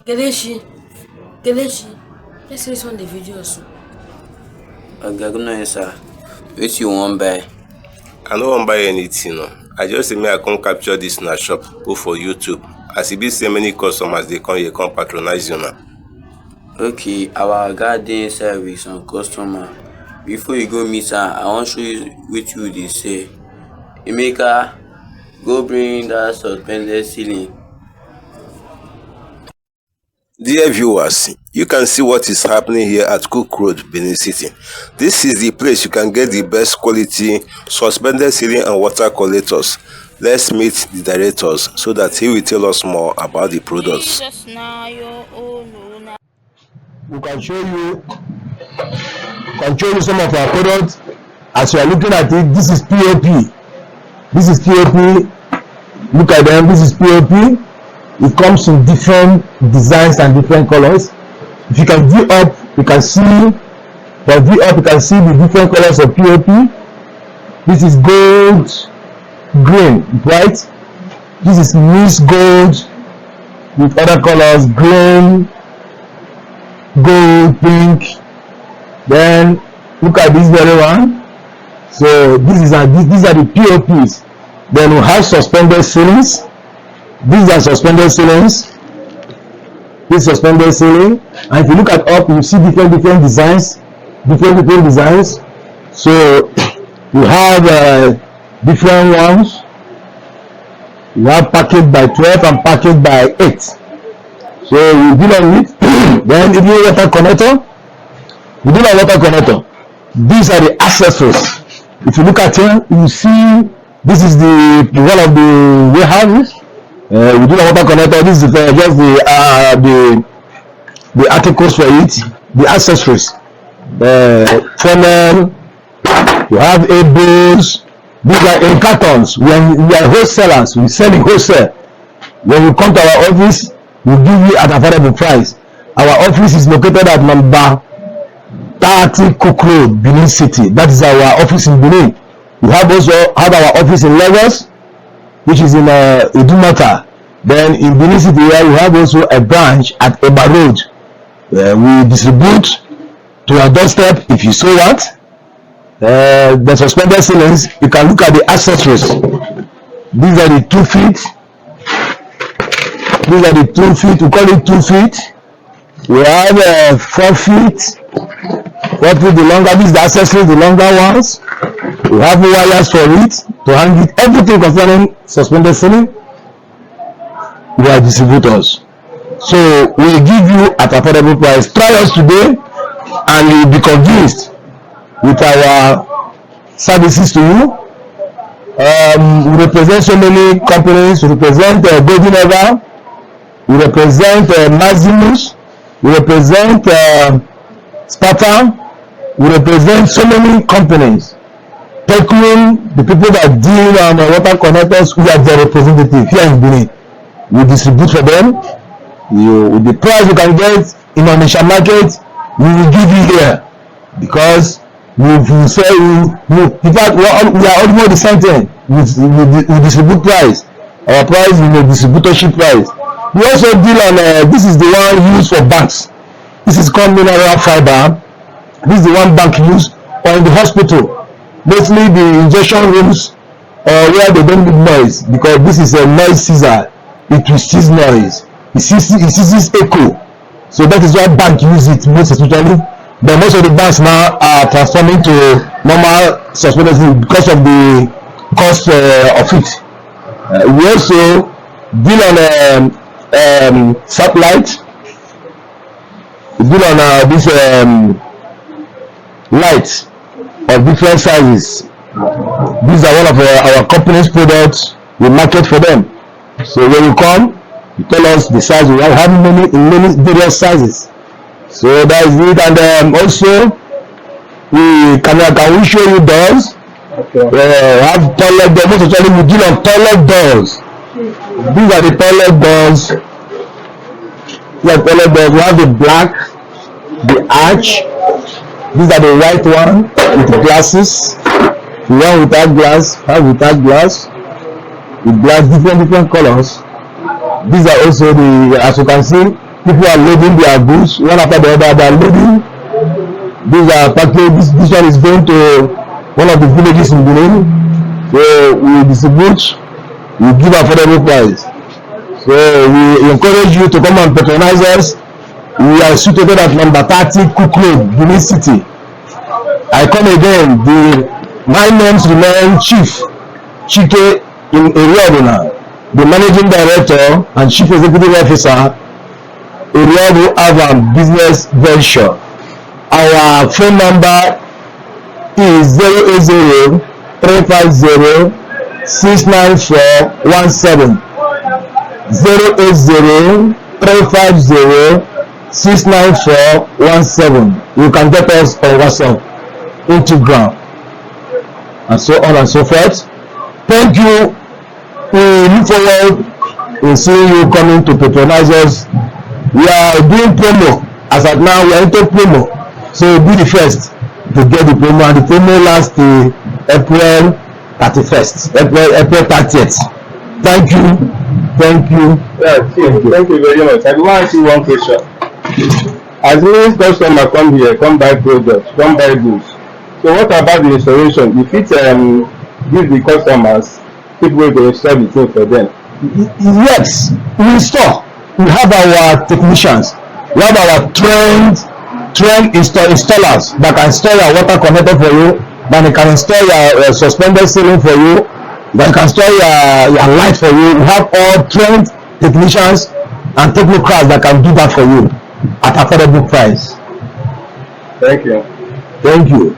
Kelechi, Kelechi, let's listen the videos. Okay, good night, sir. Which you want buy? I no wan buy anything. No. I just say make I come capture this na shop, go for YouTube. As e be say many customers dey come here come patronize you now. Okay, our guy dey inside with some customer. Before you go meet her, I wan show you wetin you dey say. Emeka, go bring that suspended ceiling. Dear viewers, you can see what is happening here at Cook Road, Benin City. This is the place you can get the best quality suspended ceiling and water collectors. Let's meet the directors so that he will tell us more about the products. We can show you some of our products. As you are looking at it, this is POP. This is POP. Look at them. This is POP. It comes in different designs and different colors. If you can view up, you can see the different colors of POP. This is gold, green, white. This is mixed gold with other colors, green, gold, pink. Then look at this very one. So these are the POPs. Then we have suspended ceilings. These are suspended ceilings. This suspended ceiling, and if you look at up, you see different designs, different designs. So we have different ones. We have packaged by 12 and packaged by 8. So we deal on it. Then if you water connector, we deal on water connector. These are the accessories. If you look at it, you see this is the one of the warehouses. We do the water connector. This is just the articles for it, the accessories, funnel. You have elbows. These are in cartons. We are wholesalers. We sell in wholesale. When you come to our office, we give you at affordable price. Our office is located at number 30 Cook Road, Benin City. That is our office in Benin. We have also have our office in Lagos, which is in Idumota. Then in Benin City, where we have also a branch at Eba Road. We distribute to your doorstep if you so want. The suspended ceilings, you can look at the accessories. These are the 2 feet. These are the 2 feet. We call it 2 feet. We have 4 feet. 4 feet the longer. These are the accessories, the longer ones. We have wires for it to hang it. Everything concerning suspended ceiling, we are distributors. So we give you at affordable price. Try us today and you'll be convinced with our services to you. We represent so many companies. We represent Golden Ever. We represent Maximus. We represent Sparta. We represent so many companies. Techwin, the people that deal on water connectors, we are their representative here in Benin. We distribute for them. With the price you can get in Onitsha market, we will give you here, because we say in fact we are almost the same thing. We distribute price. Our price is a distributorship price. We also deal on this is the one used for banks. This is called mineral fiber. This is the one bank use, or in the hospital, mostly the injection rooms, or where they don't need noise, because this is a noise ceaser. It will cease noise. It ceases echo. So that is why bank use it most especially. But most of the banks now are transforming to normal suspended because of the cost of it. We also deal on satellite. We deal on this lights of different sizes. These are one of our company's products. We market for them. So when you come, you tell us the size. We have many various sizes. So that is it. And also can we show you doors? Okay. Have toilet doors. Most actually we deal on toilet doors. These are the toilet doors. We have the black, the arch. These are the white one with glasses. The one without glass, have without glass. With glass, different colors. These are also the, as you can see, People are loading their goods one after the other. They are loading. These are packages. This one is going to one of the villages in Benin. So we distribute, we give affordable price. So we encourage you to come and patronize us. We are situated at number 30 Cook Road, Benin City. I come again. My names remain Chief Chike in Erioduna, the Managing Director and Chief Executive Officer, Eriodu Avan Business Venture. Our phone number is 080-350-69417. 080-350-69417. You can get us on WhatsApp, Instagram, and so on and so forth. Thank you. We look forward to seeing you coming to patronize us. We are doing promo. As at now, we are into promo. So be the first to get the promo, and the promo lasts till April 31st, April 30th. Thank you. Thank you. Yeah, thank you very much. I want to ask you one question. As many customers come here, come buy products, come buy goods. So what about the installation? If it give the customers people will install the thing for them? Yes, we install. We have our technicians. We have our trained installers that can install your water connector for you, that can install your suspended ceiling for you, that can install your light for you. We have all trained technicians and technocrats that can do that for you at affordable price. Thank you. Thank you.